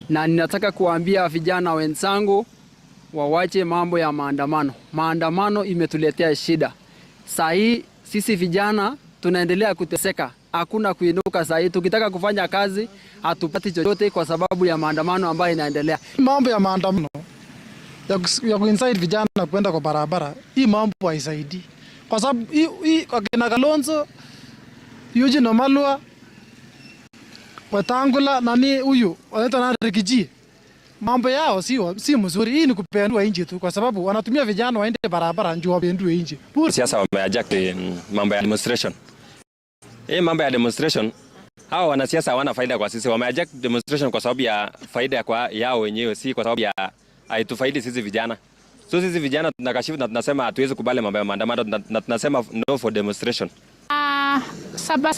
na ninataka kuambia vijana wenzangu wawache mambo ya maandamano. Maandamano imetuletea shida. Saa hii sisi vijana tunaendelea kuteseka. Hakuna kuinuka saa hii. Tukitaka kufanya kazi hatupati chochote kwa sababu ya maandamano ambayo inaendelea. Mambo ya maandamano ya kuincite vijana kwenda kwa barabara, hii mambo haisaidii. Kwa sababu hii kina Kalonzo, Eugene Wamalwa, Wetangula nani huyu wanaitwa na Rigiji, mambo yao si mzuri. Hii ni kupendua nchi tu, kwa sababu wanatumia vijana waende barabara njoo wapendue nchi. Siasa wameajak mambo ya demonstration. Mambo ya demonstration, hao wanasiasa hawana faida kwa sisi. Wameajak demonstration kwa sababu ya faida kwa yao wenyewe, si kwa sababu ya haitufaidi sisi vijana. So sisi vijana tunakashifu na tunasema hatuwezi kubali mambo ya maandamano na tunasema no for demonstration. Saba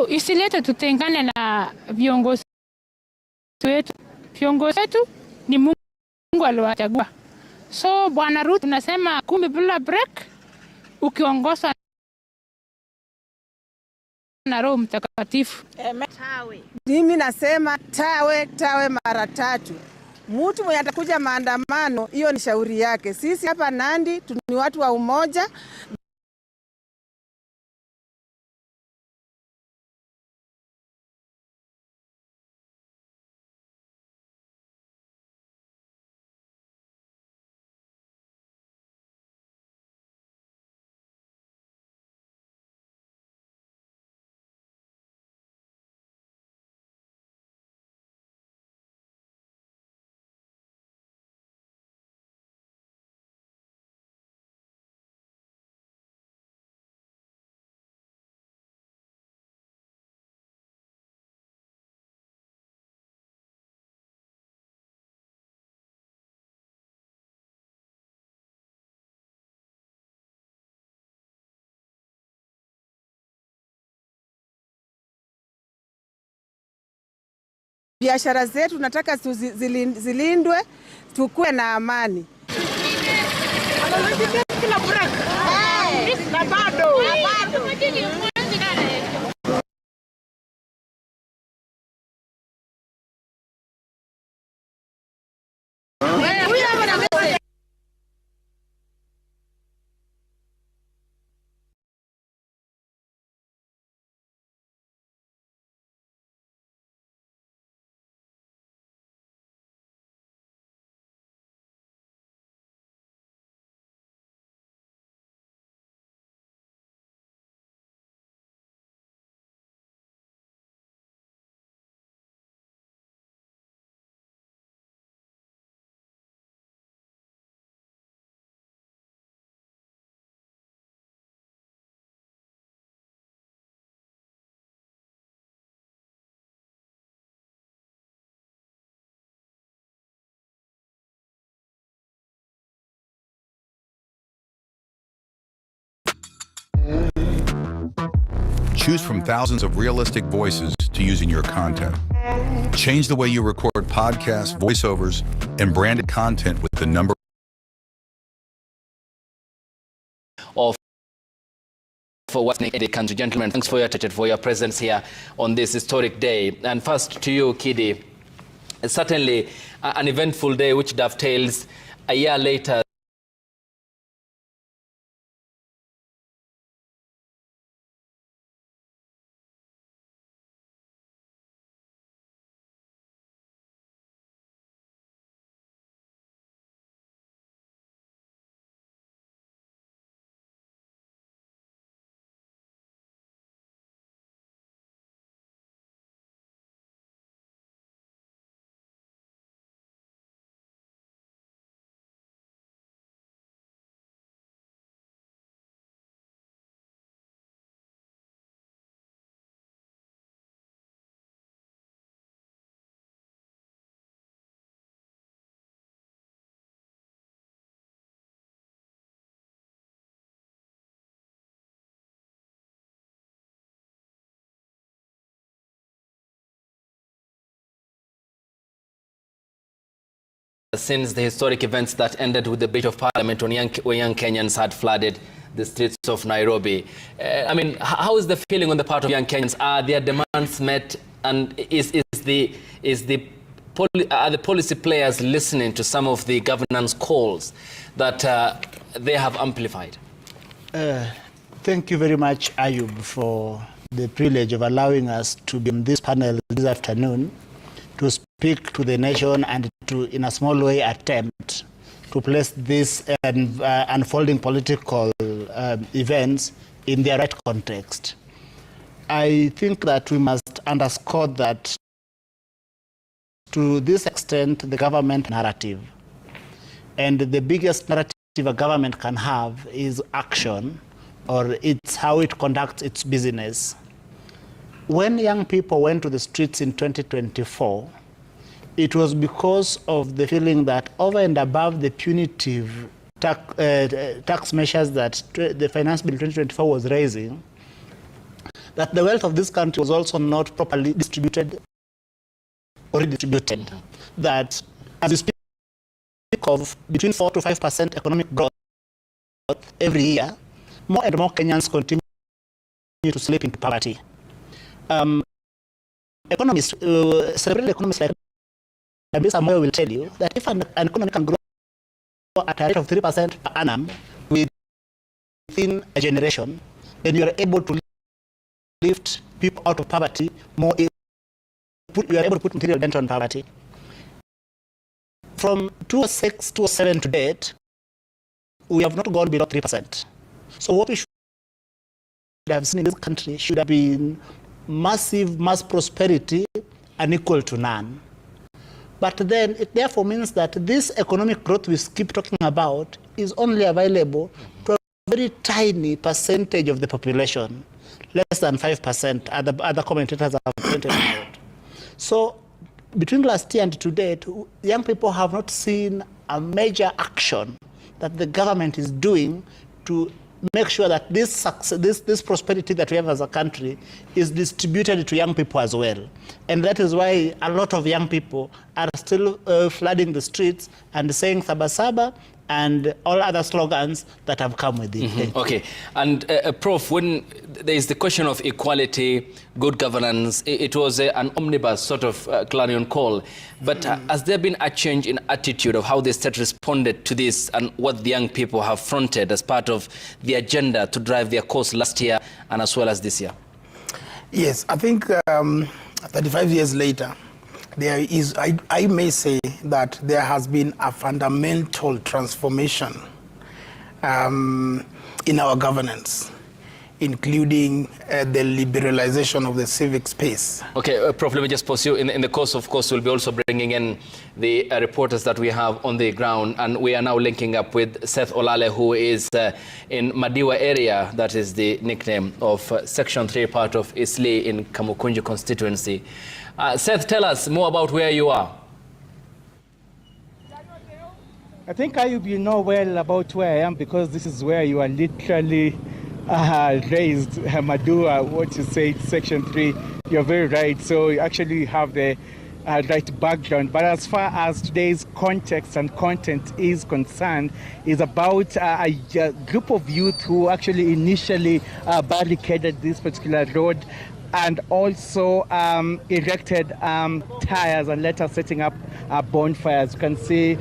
isilete tutengane na viongozi wetu. Viongozi wetu ni Mungu aliwachagua. So Bwana Ruth tunasema 10 bila break, ukiongozwa na Roho Mtakatifu. Mimi nasema tawe mara 3. Mtu mwenye atakuja maandamano, hiyo ni shauri yake. Sisi hapa Nandi ni watu wa umoja. Biashara zetu nataka zilindwe, tukue na amani. Choose from thousands of realistic voices to use in your content. Change the way you record podcasts, voiceovers, and branded content with the number of for what's needed. Country gentlemen, thanks for your presence here on this historic day. And first to you, Kidi, certainly an eventful day which dovetails a year later since the historic events that ended with the breach of parliament when young Kenyans had flooded the streets of Nairobi. I mean, how is the feeling on the part of young Kenyans? Are their demands met, and are the policy players listening to some of the governance calls that they have amplified? Thank you very much, Ayub, for the privilege of allowing us to be on this panel this afternoon to speak to the nation and to, in a small way, attempt to place these unfolding political events in their right context. I think that we must underscore that to this extent, the government narrative, and the biggest narrative a government can have is action, or it's how it conducts its business. When young people went to the streets in 2024, it was because of the feeling that over and above the punitive tax measures that the Finance Bill 2024 was raising, that the wealth of this country was also not properly distributed or redistributed. That as we speak of between 4 to 5% economic growth every year, more and more Kenyans continue to slip into poverty. Economists, cerebral economists like Saba will tell you that if an economy can grow at a rate of 3% per annum within a generation, then you are able to lift people out of poverty more. You are able to put material dent on poverty. From 2006 to 2007 to date, we have not gone below 3%. So what we should have seen in this country should have been massive mass prosperity unequal to none. But then it therefore means that this economic growth we keep talking about is only available to a very tiny percentage of the population, less than 5%, other commentators have pointed out. So between last year and to date, young people have not seen a major action that the government is doing to make sure that this prosperity that we have as a country is distributed to young people as well. And that is why a lot of young people are still flooding the streets and saying Saba Saba and all other slogans that have come with it. Okay, and Prof, when there is the question of equality, good governance, it was an omnibus sort of clarion call, but has there been a change in attitude of how the state responded to this and what the young people have fronted as part of the agenda to drive their course last year and as well as this year? Yes, I think 35 years later, there is, I may say that there has been a fundamental transformation in our governance, including the liberalization of the civic space. Okay, Prof, let me just pause you. In the course, of course, we'll be also bringing in the reporters that we have on the ground, and we are now linking up with Seth Olale, who is in Madiwa area. That is the nickname of Section 3, part of Isli in Kamukunji constituency. Seth, tell us more about where you are. I think Ayub, you know well about where I am, because this is where you are literally raised, Madua, what you say, Section 3. You're very right. So you actually have the right background. But as far as today's context and content is concerned, is about a group of youth who actually initially barricaded this particular road and also erected tires and later setting up bonfires. You can see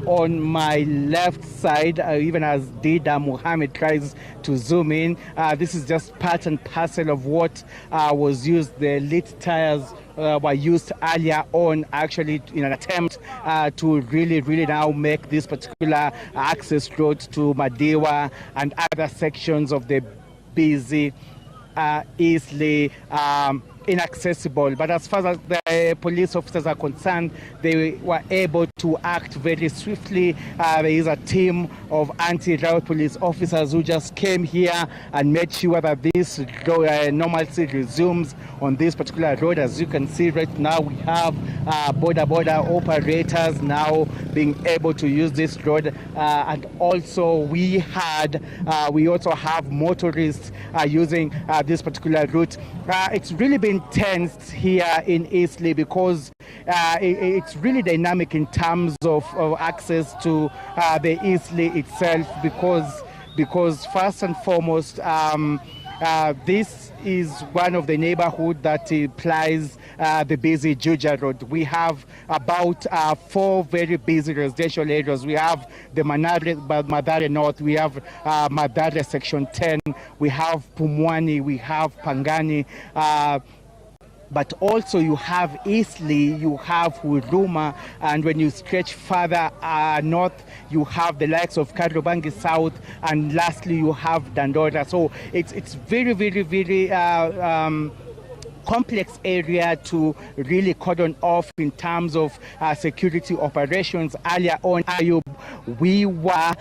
on my left side, even as Dida Muhammad tries to zoom in, this is just part and parcel of what was used. The lit tires were used earlier on, actually in an attempt to really now make this particular access road to Madiwa and other sections of the busy easily inaccessible. But as far as the police officers are concerned, they were able to act very swiftly. There is a team of anti-riot police officers who just came here and made sure that this normalcy resumes on this particular road. As you can see right now, we have border operators now being able to use this road, and also we also have motorists using this particular route. It's really been tensed here in Eastleigh because it's really dynamic in terms of access to the Eastleigh itself, because first and foremost, this is one of the neighborhood that plies the busy Juja Road. We have about 4 very busy residential areas. We have the Madare North, we have Madare Section 10, we have Pumwani, we have Pangani, but also you have Eastleigh, you have Huruma, and when you stretch further north, you have the likes of Kariobangi South, and lastly you have Dandora. So it's very, very, very complex area to really cordon off in terms of security operations. Earlier on, Ayub, we were